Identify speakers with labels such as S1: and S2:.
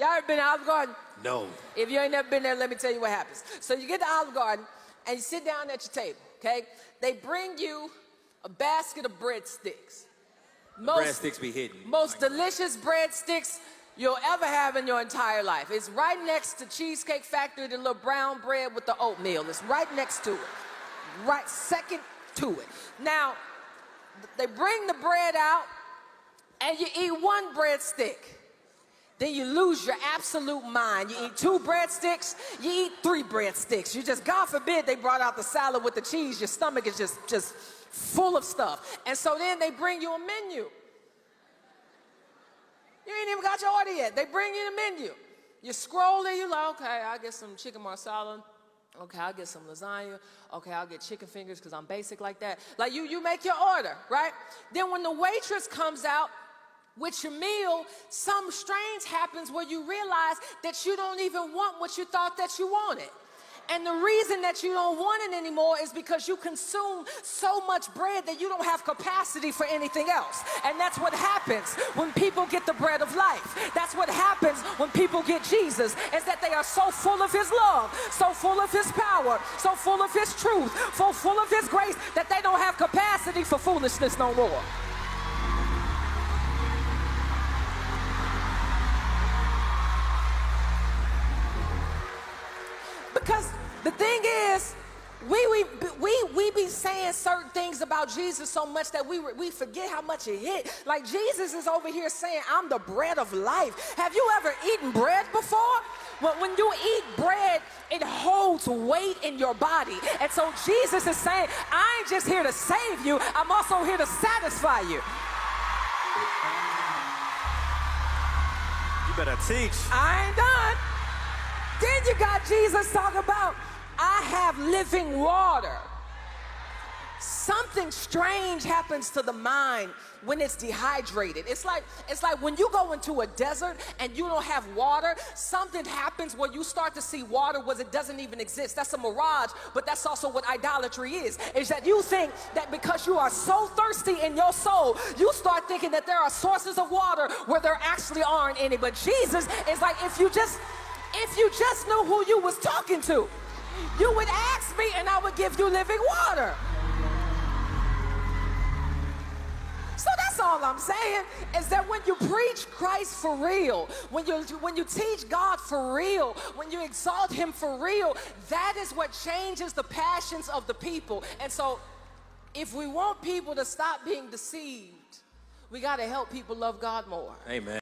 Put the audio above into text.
S1: Y'all ever been to Olive Garden?
S2: No.
S1: If you ain't never been there, let me tell you what happens. So you get to Olive Garden, and you sit down at your table, okay? They bring you a basket of breadsticks.
S2: Breadsticks be hidden.
S1: Most delicious breadsticks you'll ever have in your entire life. It's right next to Cheesecake Factory, the little brown bread with the oatmeal. It's right next to it. Right second to it. Now, they bring the bread out, and you eat one breadstick. Then you lose your absolute mind. You eat 2 breadsticks, you eat 3 breadsticks. You just, God forbid, they brought out the salad with the cheese. Your stomach is just full of stuff. And so then they bring you a menu. You ain't even got your order yet. They bring you the menu. You scroll it, you're like, okay, I'll get some chicken marsala. Okay, I'll get some lasagna. Okay, I'll get chicken fingers because I'm basic like that. Like you make your order, right? Then when the waitress comes out with your meal, some strange happens where you realize that you don't even want what you thought that you wanted. And the reason that you don't want it anymore is because you consume so much bread that you don't have capacity for anything else. And that's what happens when people get the bread of life. That's what happens when people get Jesus, is that they are so full of his love, so full of his power, so full of his truth, so full of his grace, that they don't have capacity for foolishness no more. Because the thing is, we be saying certain things about Jesus so much that we forget how much it hit. Like Jesus is over here saying, I'm the bread of life. Have you ever eaten bread before? Well, when you eat bread, it holds weight in your body. And so Jesus is saying, I ain't just here to save you, I'm also here to satisfy you.
S2: You better teach.
S1: I ain't done. Then you got Jesus talking about, I have living water. Something strange happens to the mind when it's dehydrated. It's like when you go into a desert and you don't have water, something happens where you start to see water where it doesn't even exist. That's a mirage, but that's also what idolatry is that you think that because you are so thirsty in your soul, you start thinking that there are sources of water where there actually aren't any. But Jesus is like, if you just knew who you was talking to, you would ask me and I would give you living water. So that's all I'm saying, is that when you preach Christ for real, when you teach God for real, when you exalt him for real, that is what changes the passions of the people. And so if we want people to stop being deceived, we got to help people love God more.
S2: Amen.